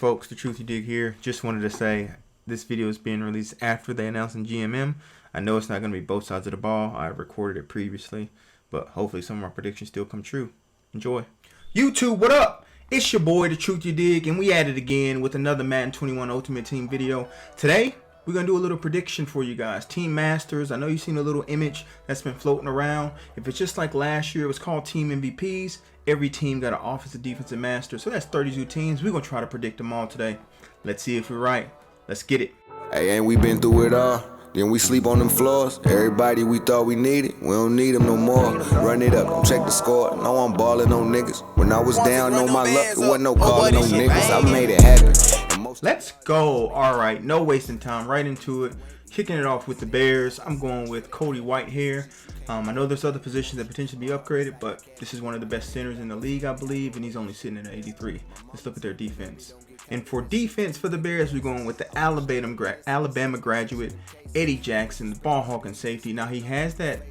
folks, Datruthyadig here. Just wanted to say this video is being released after they announced in GMM. I know it's not going to be both sides of the ball. I recorded it previously, but hopefully some of our predictions still come true. Enjoy. YouTube, what up? It's your boy, Datruthyadig, and we at it again with another Madden 21 Ultimate Team video. Today, we're going to do a little prediction for you guys. Team Masters, I know you've seen a little image that's been floating around. If it's just like last year, it was called Team MVPs. Every team got an offensive defensive master. So that's 32 teams. We're going to try to predict them all today. Let's see if we're right. Let's get it. Hey, ain't we been through it all? Then we sleep on them floors. Everybody we thought we needed, we don't need them no more. Run it up, don't check the score. No, I'm balling on niggas. When I was down on my luck, there wasn't no calling on niggas. I made it happen. Let's go. All right, no wasting time. Right into it. Kicking it off with the Bears. I'm going with Cody Whitehair. I know there's other positions that potentially be upgraded, but this is one of the best centers in the league, I believe, and he's only sitting at 83. Let's look at their defense. And for defense for the Bears, we're going with the Alabama graduate, Eddie Jackson, the ball hawking safety. Now, he has that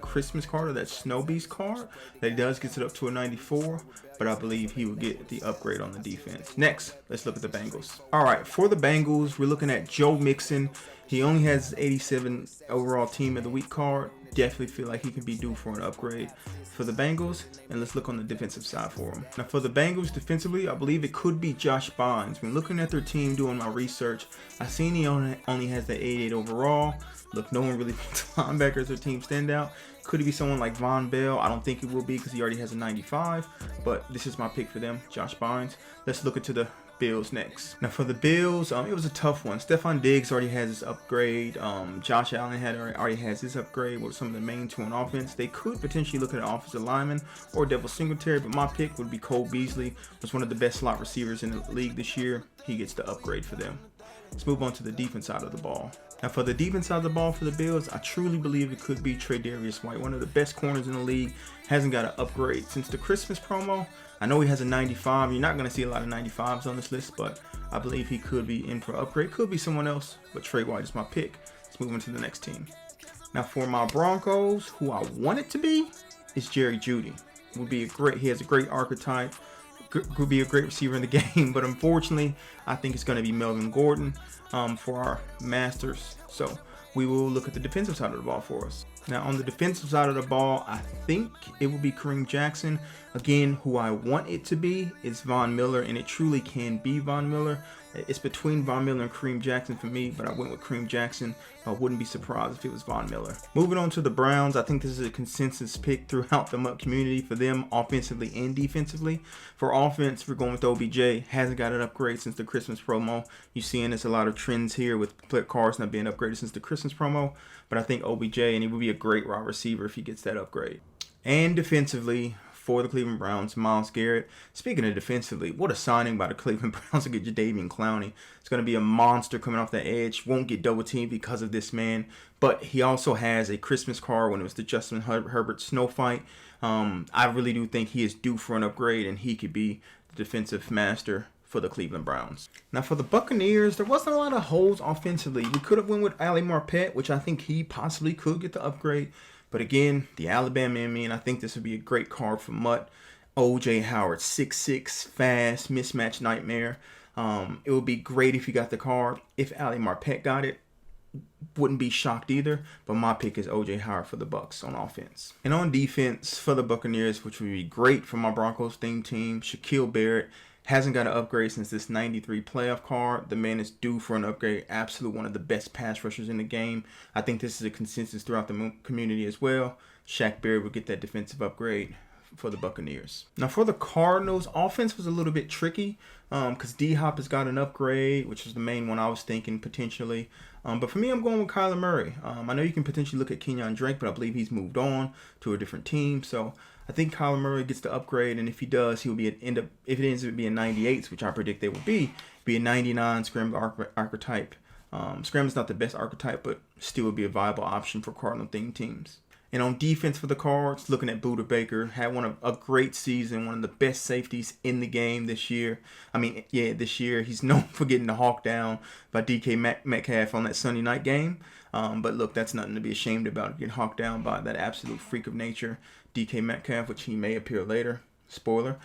Christmas card, or that Snow Beast card, that he does gets it up to a 94, but I believe he will get the upgrade on the defense. Next, let's look at the Bengals. All right, for the Bengals, we're looking at Joe Mixon. He only has 87 overall team of the week card. Definitely feel like he can be due for an upgrade for the Bengals. And let's look on the defensive side for him. Now for the Bengals defensively, I believe it could be Josh Bynes. When looking at their team, doing my research, I seen he only has the 88 overall. Look, no one really thinks linebackers or team standout. Could it be someone like Von Bell? I don't think it will be because he already has a 95. But this is my pick for them, Josh Bynes. Let's look into the Bills next. Now for the Bills, it was a tough one. Stephon Diggs already has his upgrade. Josh Allen already has his upgrade with some of the main two on offense. They could potentially look at an offensive lineman or Devil Singletary, but my pick would be Cole Beasley. Was one of the best slot receivers in the league this year. He gets the upgrade for them. Let's move on to the defense side of the ball. Now for the defense side of the ball for the Bills, I truly believe it could be Tre'Davious White, one of the best corners in the league. Hasn't got an upgrade since the Christmas promo. I know he has a 95. You're not going to see a lot of 95s on this list, but I believe he could be in for an upgrade. Could be someone else, but Trey White is my pick. Let's move on to the next team. Now for my Broncos, who I want it to be is Jerry Jeudy. He has a great archetype. Could be a great receiver in the game, but unfortunately, I think it's going to be Melvin Gordon for our Masters. So we will look at the defensive side of the ball for us. Now on the defensive side of the ball, I think it will be Kareem Jackson. Again, who I want it to be is Von Miller, and it truly can be Von Miller. It's between Von Miller and Kareem Jackson for me, but I went with Kareem Jackson. I wouldn't be surprised if it was Von Miller. Moving on to the Browns, I think this is a consensus pick throughout the MUT community for them offensively and defensively. For offense, we're going with OBJ. Hasn't got an upgrade since the Christmas promo. You're seeing there's a lot of trends here with cars not being upgraded since the Christmas promo, but I think OBJ, and he would be a great wide receiver if he gets that upgrade. And defensively, for the Cleveland Browns, Myles Garrett. Speaking of defensively, what a signing by the Cleveland Browns to get Jadeveon Clowney. It's going to be a monster coming off the edge. Won't get double teamed because of this man. But he also has a Christmas card when it was the Justin Herbert snow fight. I really do think he is due for an upgrade, and he could be the defensive master for the Cleveland Browns. Now for the Buccaneers, there wasn't a lot of holes offensively. We could have went with Ali Marpet, which I think he possibly could get the upgrade. But again, the Alabama in me, and I think this would be a great card for Mutt. O.J. Howard, 6'6", fast, mismatch nightmare. It would be great if he got the card. If Ali Marpet got it, wouldn't be shocked either. But my pick is O.J. Howard for the Bucs on offense. And on defense for the Buccaneers, which would be great for my Broncos theme team, Shaquille Barrett. Hasn't got an upgrade since this 93 playoff card. The man is due for an upgrade. Absolute one of the best pass rushers in the game. I think this is a consensus throughout the community as well. Shaq Barrett will get that defensive upgrade for the Buccaneers. Now for the Cardinals, offense was a little bit tricky because D-Hop has got an upgrade, which is the main one I was thinking potentially. But for me, I'm going with Kyler Murray. I know you can potentially look at Kenyon Drake, but I believe he's moved on to a different team. So I think Kyler Murray gets the upgrade, and if he does, he'll be if it ends up being 98s, which I predict they will be a 99 scramble archetype. Scramble's not the best archetype, but still would be a viable option for Cardinal themed teams. And on defense for the Cards, looking at Buda Baker, had a great season, one of the best safeties in the game this year. This year he's known for getting the hawk down by DK Metcalf on that Sunday night game. But look, that's nothing to be ashamed about, getting hawked down by that absolute freak of nature, DK Metcalf, which he may appear later. Spoiler.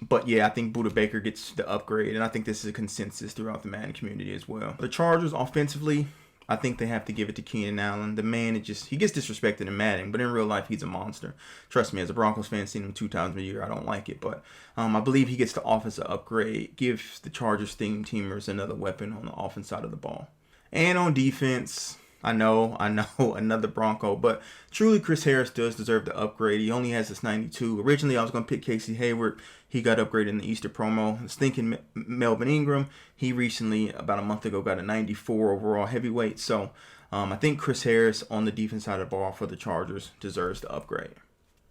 But yeah, I think Buda Baker gets the upgrade, and I think this is a consensus throughout the Madden community as well. The Chargers offensively, I think they have to give it to Keenan Allen. The man, he gets disrespected in Madden, but in real life, he's a monster. Trust me, as a Broncos fan, seeing him 2 times a year, I don't like it. But I believe he gets the offensive upgrade, give the Chargers teamers another weapon on the offense side of the ball. And on defense, I know, another Bronco, but truly Chris Harris does deserve the upgrade. He only has this 92. Originally, I was going to pick Casey Hayward. He got upgraded in the Easter promo. I was thinking Melvin Ingram. He recently, about a month ago, got a 94 overall heavyweight. So I think Chris Harris on the defense side of the ball for the Chargers deserves the upgrade.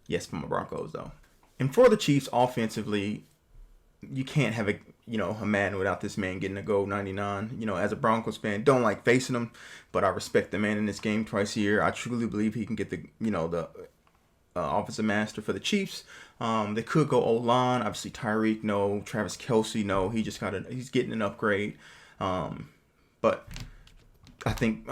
Yes, for my Broncos, though. And for the Chiefs offensively, you can't have a Madden without this man getting a gold 99. As a Broncos fan, don't like facing him, but I respect the man in this game twice a year. I truly believe he can get the offensive master for the Chiefs. They could go O-line. Obviously, Tyreek, no. Travis Kelce, no. He's getting an upgrade. But I think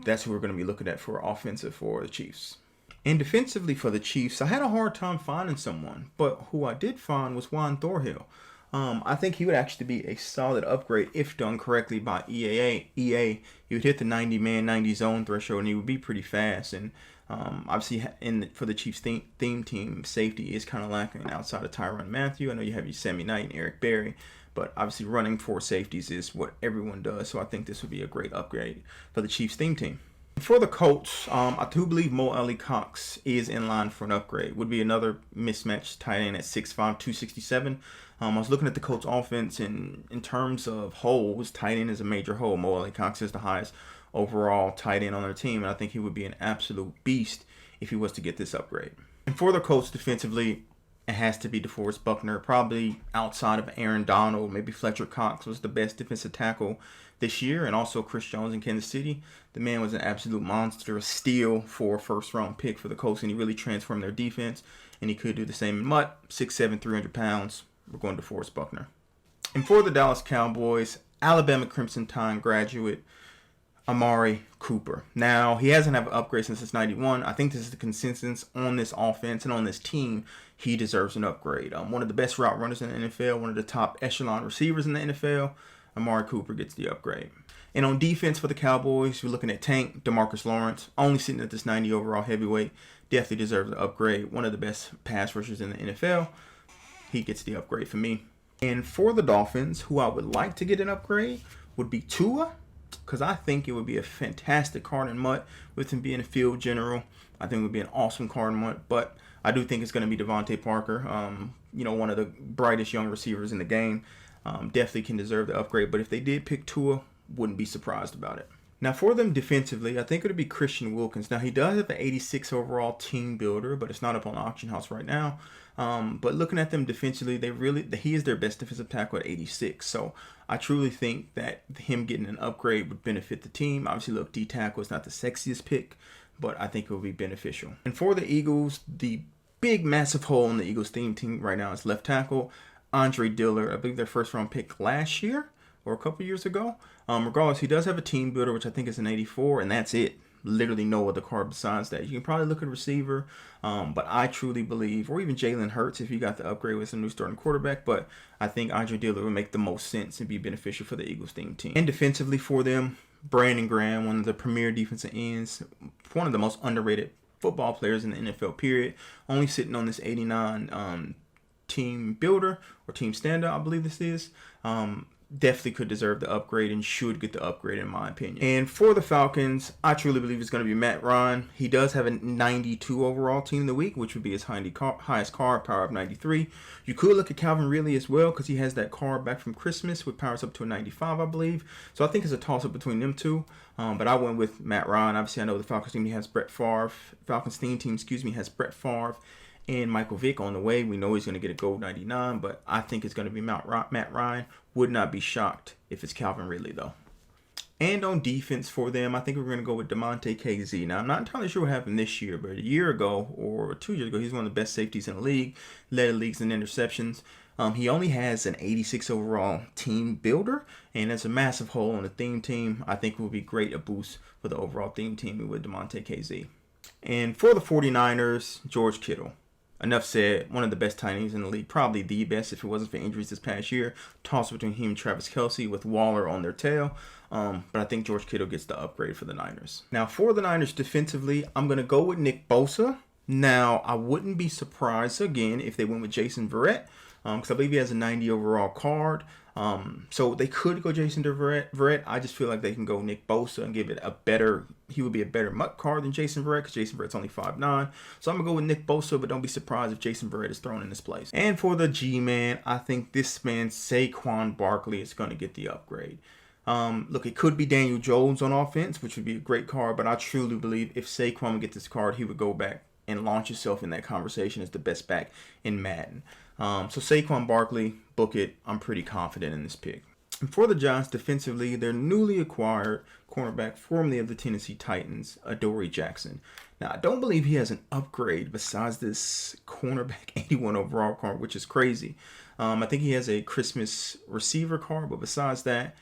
that's who we're going to be looking at for offensive for the Chiefs. And defensively for the Chiefs, I had a hard time finding someone, but who I did find was Juan Thorhill. I think he would actually be a solid upgrade if done correctly by EA. He would hit the 90-man, 90 zone threshold, and he would be pretty fast. And obviously, for the Chiefs theme team, safety is kind of lacking outside of Tyrann Mathieu. I know you have your Sammy Knight and Eric Berry, but obviously running 4 safeties is what everyone does. So I think this would be a great upgrade for the Chiefs theme team. For the Colts, I do believe Mo Alley-Cox is in line for an upgrade. Would be another mismatch tight end at 6'5", 267. I was looking at the Colts offense, and in terms of holes, tight end is a major hole. Mo Alley-Cox is the highest overall tight end on their team, and I think he would be an absolute beast if he was to get this upgrade. And for the Colts defensively, it has to be DeForest Buckner. Probably outside of Aaron Donald, maybe Fletcher Cox was the best defensive tackle this year, and also Chris Jones in Kansas City. The man was an absolute monster, a steal for a first-round pick for the Colts, and he really transformed their defense, and he could do the same in Mutt, 6'7", 300 pounds. We're going to DeForest Buckner. And for the Dallas Cowboys, Alabama Crimson Tide graduate Amari Cooper. Now, he hasn't had an upgrade since his 91. I think this is the consensus on this offense and on this team. He deserves an upgrade. One of the best route runners in the NFL, one of the top echelon receivers in the NFL. Amari Cooper gets the upgrade. And on defense for the Cowboys, we're looking at Tank, DeMarcus Lawrence, only sitting at this 90 overall heavyweight. Definitely deserves an upgrade. One of the best pass rushers in the NFL. He gets the upgrade for me. And for the Dolphins, who I would like to get an upgrade would be Tua, because I think it would be a fantastic card in Mutt with him being a field general. I think it would be an awesome card in Mutt, but I do think it's going to be Devontae Parker, one of the brightest young receivers in the game. Definitely can deserve the upgrade, but if they did pick Tua, wouldn't be surprised about it. Now for them defensively, I think it would be Christian Wilkins. Now he does have an 86 overall team builder, but it's not up on auction house right now. But looking at them defensively, he is their best defensive tackle at 86. So I truly think that him getting an upgrade would benefit the team. Obviously, look, D-tackle is not the sexiest pick, but I think it would be beneficial. And for the Eagles, the big massive hole in the Eagles theme team right now is left tackle Andre Dillard. I believe their first round pick last year or a couple years ago. Regardless, he does have a team builder, which I think is an 84, and that's it. Literally no other card besides that. You can probably look at a receiver, but I truly believe, or even Jalen Hurts if you got the upgrade with some new starting quarterback, but I think Andre Dillard would make the most sense and be beneficial for the Eagles theme team. And defensively for them, Brandon Graham, one of the premier defensive ends, one of the most underrated football players in the NFL period, only sitting on this 89 team builder or team standout, I believe this is. Definitely could deserve the upgrade and should get the upgrade in my opinion. And for the Falcons, I truly believe it's going to be Matt Ryan. He does have a 92 overall team of the week, which would be his highest card, power up 93. You could look at Calvin Ridley as well because he has that card back from Christmas with powers up to a 95, I believe. So I think it's a toss-up between them two. But I went with Matt Ryan. Obviously, I know the Falcons team has Brett Favre. Falcons theme team, has Brett Favre and Michael Vick on the way. We know he's going to get a gold 99, but I think it's going to be Matt Ryan. Would not be shocked if it's Calvin Ridley, though. And on defense for them, I think we're going to go with DeMonte KZ. Now, I'm not entirely sure what happened this year, but a year ago or 2 years ago, he's one of the best safeties in the league, led the leagues in interceptions. He only has an 86 overall team builder, and that's a massive hole on the theme team. I think it would be great, a boost for the overall theme team with DeMonte KZ. And for the 49ers, George Kittle. enough said. One of the best tight ends in the league, probably the best if it wasn't for injuries this past year. Toss between him and Travis Kelce with Waller on their tail. But I think George Kittle gets the upgrade for the Niners. Now, for the Niners defensively, I'm going to go with Nick Bosa. Now, I wouldn't be surprised, again, if they went with Jason Verrett, because I believe he has a 90 overall card. So they could go Jason Verrett. I just feel like they can go Nick Bosa and give it a better, he would be a better MUT card than Jason Verrett, because Jason Verrett's only 5'9". So I'm going to go with Nick Bosa, but don't be surprised if Jason Verrett is thrown in this place. And for the G-Man, I think this man, Saquon Barkley, is going to get the upgrade. Look, it could be Daniel Jones on offense, which would be a great card, but I truly believe if Saquon would get this card, he would go back and launch himself in that conversation as the best back in Madden. So Saquon Barkley, book it. I'm pretty confident in this pick. And for the Giants defensively, their newly acquired cornerback, formerly of the Tennessee Titans, Adoree Jackson. Now, I don't believe he has an upgrade besides this cornerback 81 overall card, which is crazy. I think he has a Christmas receiver card, but besides that,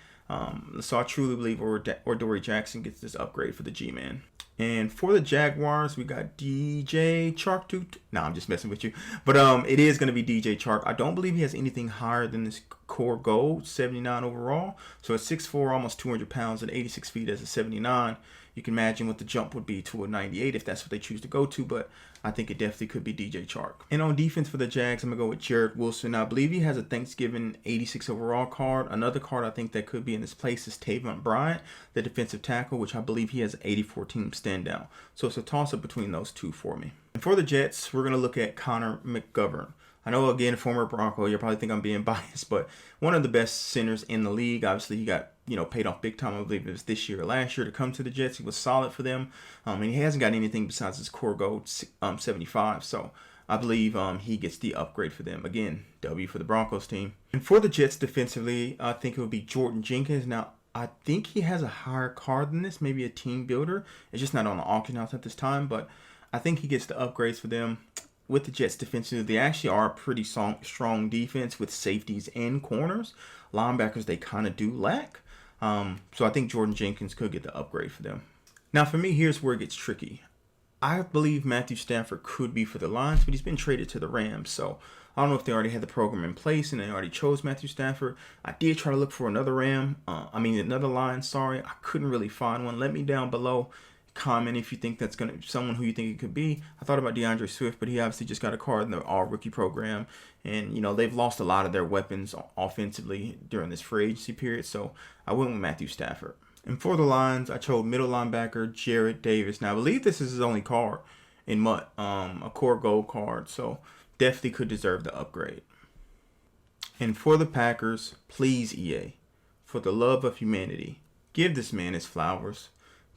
so I truly believe Adoree Jackson gets this upgrade for the G-Man. And for the Jaguars, we got DJ Chark. No, I'm just messing with you. But it is going to be DJ Chark. I don't believe he has anything higher than this core gold, 79 overall. So at 6'4", almost 200 pounds, and 86 feet as a 79. You can imagine what the jump would be to a 98 if that's what they choose to go to. But I think it definitely could be DJ Chark. And on defense for the Jags, I'm going to go with Jarrett Wilson. Now, I believe he has a Thanksgiving 86 overall card. Another card I think that could be in this place is Taven Bryant, the defensive tackle, which I believe he has an 84 team stand down. So it's a toss-up between those two for me. And for the Jets, we're going to look at Connor McGovern. I know, again, former Bronco, you'll probably think I'm being biased, but one of the best centers in the league. Obviously, he got, paid off big time. I believe it was this year or last year to come to the Jets. He was solid for them. And he hasn't got anything besides his core gold 75. So I believe he gets the upgrade for them. Again, W for the Broncos team. And for the Jets defensively, I think it would be Jordan Jenkins. Now, I think he has a higher card than this, maybe a team builder. It's just not on the auction house at this time, but I think he gets the upgrades for them. With the Jets defensively, they actually are a pretty strong defense with safeties and corners. Linebackers, they kind of do lack. So I think Jordan Jenkins could get the upgrade for them. Now, for me, here's where it gets tricky. I believe Matthew Stafford could be for the Lions, but he's been traded to the Rams. So I don't know if they already had the program in place and they already chose Matthew Stafford. I did try to look for another another Lion. Sorry, I couldn't really find one. Let me down below. Comment if you think that's going to be someone who you think it could be. I thought about DeAndre Swift, but he obviously just got a card in the all-rookie program. And, they've lost a lot of their weapons offensively during this free agency period. So I went with Matthew Stafford. And for the Lions, I chose middle linebacker Jarrett Davis. Now, I believe this is his only card in MUT, a core gold card. So definitely could deserve the upgrade. And for the Packers, please, EA, for the love of humanity, give this man his flowers.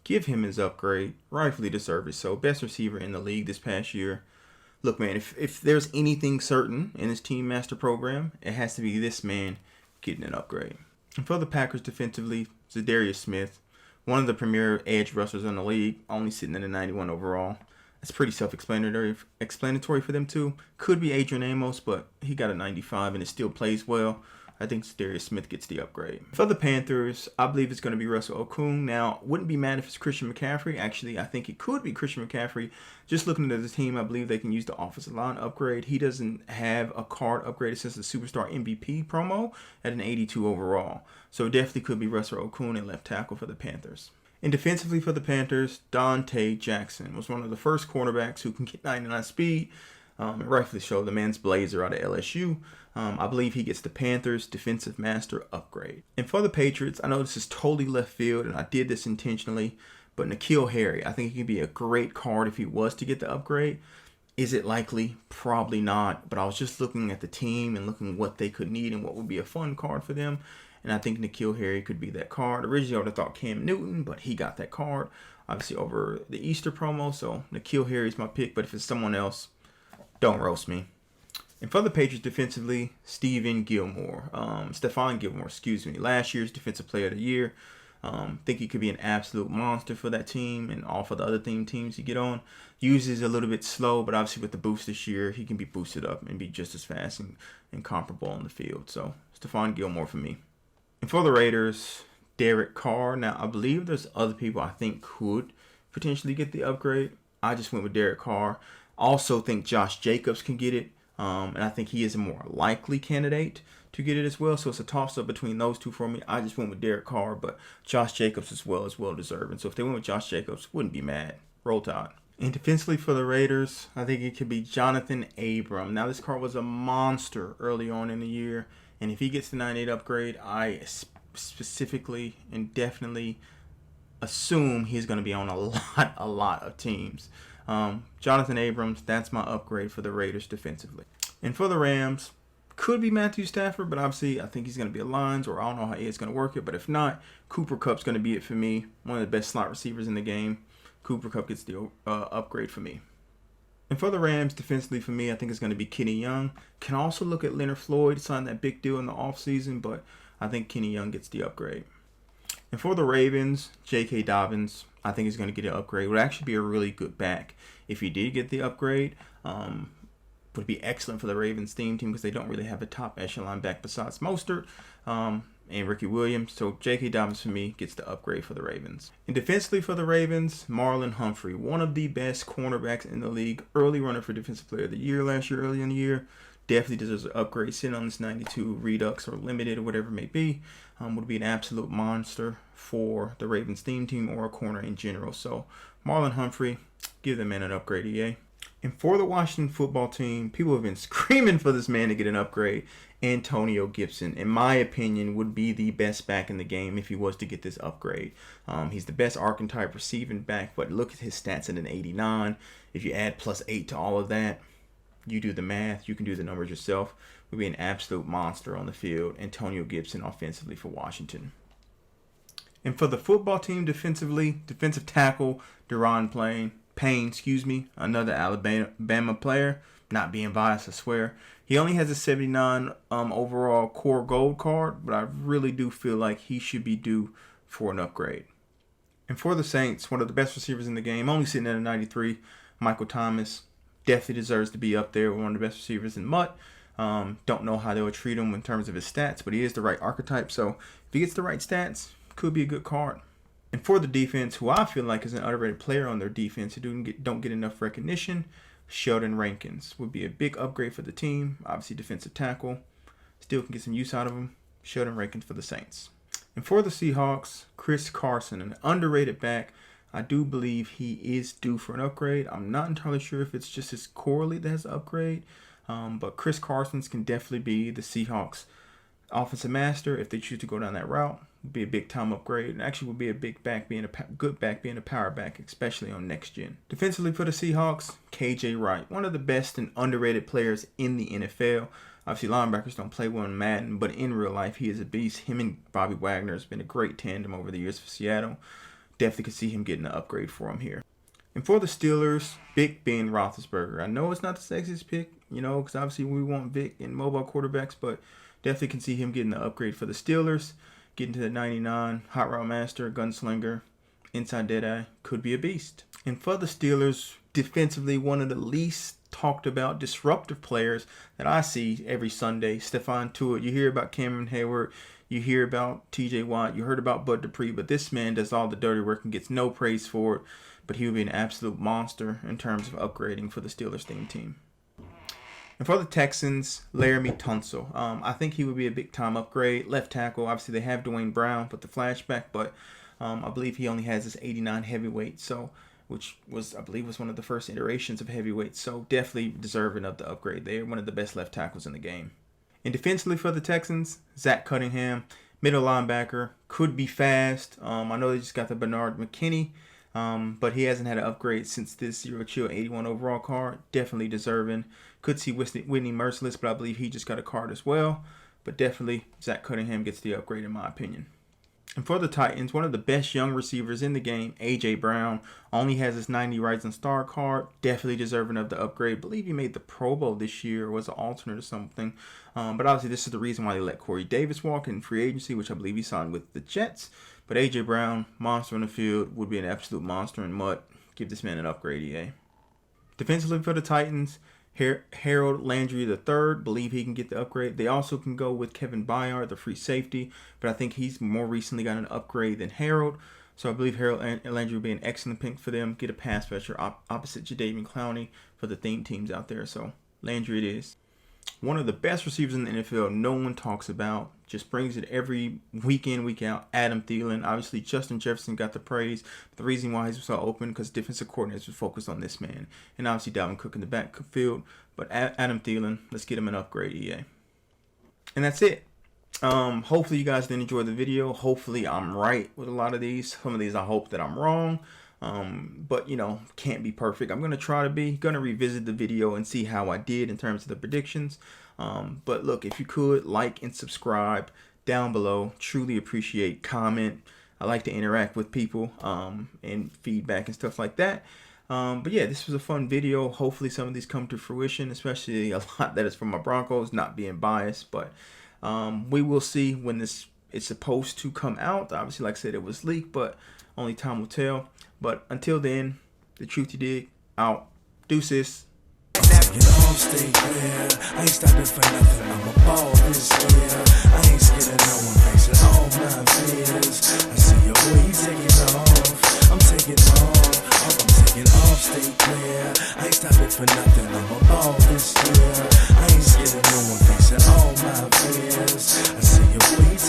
Give him his upgrade. Rightfully deserved it. So, best receiver in the league this past year. Look, man, if there's anything certain in his Team Master program, it has to be this man getting an upgrade. And for the Packers defensively, Zadarius Smith, one of the premier edge rushers in the league, only sitting in the 91 overall. That's pretty self-explanatory for them, too. Could be Adrian Amos, but he got a 95 and it still plays well. I think Zadarius Smith gets the upgrade. For the Panthers, I believe it's going to be Russell Okung. Now, wouldn't be mad if it's Christian McCaffrey. Actually, I think it could be Christian McCaffrey. Just looking at the team, I believe they can use the offensive line upgrade. He doesn't have a card upgraded since the Superstar MVP promo at an 82 overall. So it definitely could be Russell Okung and left tackle for the Panthers. And defensively for the Panthers, Dante Jackson was one of the first cornerbacks who can get 99 speed. Rightfully so, the man's blazer out of LSU. I believe he gets the Panthers Defensive Master upgrade. And for the Patriots, I know this is totally left field, and I did this intentionally, but N'Keal Harry, I think he could be a great card if he was to get the upgrade. Is it likely? Probably not. But I was just looking at the team and looking what they could need and what would be a fun card for them. And I think N'Keal Harry could be that card. Originally, I would have thought Cam Newton, but he got that card, obviously, over the Easter promo. So N'Keal Harry is my pick, but if it's someone else, don't roast me. And for the Patriots defensively, Stephon Gilmore, last year's Defensive Player of the Year. Think he could be an absolute monster for that team and all for the other teams you get on. Uses a little bit slow, but obviously with the boost this year, he can be boosted up and be just as fast and comparable on the field. So Stephon Gilmore for me. And for the Raiders, Derek Carr. Now, I believe there's other people I think could potentially get the upgrade. I just went with Derek Carr. Also think Josh Jacobs can get it. And I think he is a more likely candidate to get it as well. So it's a toss-up between those two for me. I just went with Derek Carr, but Josh Jacobs as well is well-deserved. And so if they went with Josh Jacobs, wouldn't be mad. Roll Tide. And defensively for the Raiders, I think it could be Jonathan Abram. Now, this card was a monster early on in the year. And if he gets the 98 upgrade, I specifically and definitely assume he's going to be on a lot of teams. Jonathan Abrams, that's my upgrade for the Raiders defensively. And for the Rams, could be Matthew Stafford, but obviously I think he's going to be a Lions, or I don't know how Ed's going to work it. But if not, Cooper Kupp's going to be it for me. One of the best slot receivers in the game. Cooper Kupp gets the upgrade for me. And for the Rams, defensively for me, I think it's going to be Kenny Young. Can also look at Leonard Floyd, signed that big deal in the offseason, but I think Kenny Young gets the upgrade. And for the Ravens, J.K. Dobbins, I think is going to get an upgrade. Would actually be a really good back. If he did get the upgrade, would be excellent for the Ravens theme team because they don't really have a top echelon back besides Mostert and Ricky Williams. So J.K. Dobbins for me gets the upgrade for the Ravens. And defensively for the Ravens, Marlon Humphrey, one of the best cornerbacks in the league. Early runner for Defensive Player of the Year last year, early in the year. Definitely deserves an upgrade. Sitting on this 92 Redux or Limited or whatever it may be. Would be an absolute monster for the Ravens theme team or a corner in general. So Marlon Humphrey, give the man an upgrade, EA. And for the Washington football team, people have been screaming for this man to get an upgrade. Antonio Gibson, in my opinion, would be the best back in the game if he was to get this upgrade. He's the best archetype receiving back, but look at his stats at an 89. If you add +8 to all of that, you do the math, you can do the numbers yourself. Would be an absolute monster on the field. Antonio Gibson offensively for Washington. And for the football team defensively, defensive tackle, Deron Payne, another Alabama player. Not being biased, I swear. He only has a 79 overall core gold card, but I really do feel like he should be due for an upgrade. And for the Saints, one of the best receivers in the game, only sitting at a 93, Michael Thomas. Definitely deserves to be up there with one of the best receivers in MUT. Don't know how they would treat him in terms of his stats, but he is the right archetype. So if he gets the right stats, could be a good card. And for the defense, who I feel like is an underrated player on their defense who don't get enough recognition, Sheldon Rankins would be a big upgrade for the team. Obviously defensive tackle. Still can get some use out of him. Sheldon Rankins for the Saints. And for the Seahawks, Chris Carson, an underrated back. I do believe he is due for an upgrade. I'm not entirely sure if it's just his core lead that has an upgrade. But Chris Carson can definitely be the Seahawks offensive master if they choose to go down that route. Would be a big time upgrade, and actually would be a big back, being a good back, being a power back, especially on next gen. Defensively for the Seahawks, KJ Wright, one of the best and underrated players in the NFL. Obviously, linebackers don't play well in Madden, but in real life, he is a beast. Him and Bobby Wagner has been a great tandem over the years for Seattle. Definitely could see him getting an upgrade for him here. And for the Steelers, Big Ben Roethlisberger. I know it's not the sexiest pick, because obviously we want Vic and mobile quarterbacks, but definitely can see him getting the upgrade for the Steelers. Getting to the 99, Hot Route Master, Gunslinger, Inside Deadeye, could be a beast. And for the Steelers, defensively, one of the least talked about disruptive players that I see every Sunday, Stephon Tuitt. You hear about Cameron Hayward, you hear about TJ Watt, you heard about Bud Dupree, but this man does all the dirty work and gets no praise for it. But he would be an absolute monster in terms of upgrading for the Steelers team. And for the Texans, Laramie Tunsil. I think he would be a big-time upgrade. Left tackle, obviously they have Dwayne Brown with the flashback, but I believe he only has this 89 heavyweight, which was one of the first iterations of heavyweight. So definitely deserving of the upgrade. They're one of the best left tackles in the game. And defensively for the Texans, Zach Cunningham, middle linebacker, could be fast. I know they just got the Bernard McKinney, but he hasn't had an upgrade since this Zero Chill 81 overall card. Definitely deserving. Could see Whitney Merciless, but I believe he just got a card as well. But definitely Zach Cunningham gets the upgrade in my opinion. And for the Titans, one of the best young receivers in the game, A.J. Brown, only has his 90 Rising Star card. Definitely deserving of the upgrade. I believe he made the Pro Bowl this year or was an alternate or something. But obviously this is the reason why they let Corey Davis walk in free agency, which I believe he signed with the Jets. But A.J. Brown, monster on the field, would be an absolute monster in MUT. Give this man an upgrade, EA. Defensively for the Titans, Harold Landry III, believe he can get the upgrade. They also can go with Kevin Byard, the free safety, but I think he's more recently got an upgrade than Harold. So I believe Harold Landry will be an excellent pick for them. Get a pass rusher opposite Jadeveon Clowney for the theme teams out there. So Landry it is. One of the best receivers in the NFL no one talks about. Just brings it every week in, week out. Adam Thielen. Obviously, Justin Jefferson got the praise. The reason why he's so open because defensive coordinators were focused on this man. And obviously, Dalvin Cook in the backfield. But Adam Thielen, let's get him an upgrade, EA. And that's it. Hopefully, you guys did enjoy the video. Hopefully, I'm right with a lot of these. Some of these, I hope that I'm wrong. But, you know, can't be perfect. I'm going to try to be. Going to revisit the video and see how I did in terms of the predictions. But look, if you could, like and subscribe down below. Truly appreciate. Comment. I like to interact with people and feedback and stuff like that. But yeah, this was a fun video. Hopefully some of these come to fruition, especially a lot that is from my Broncos, not being biased. But we will see when this is supposed to come out. Obviously, like I said, it was leaked, but only time will tell. But until then, Datruthyadig out. Deuces. Stay clear. I ain't stopping for nothing. I'm a ball this year. I ain't scared of no one facing all my fears. I see your boy, he taking off. I'm taking off. I'm taking off. Stay clear. I ain't stopping for nothing.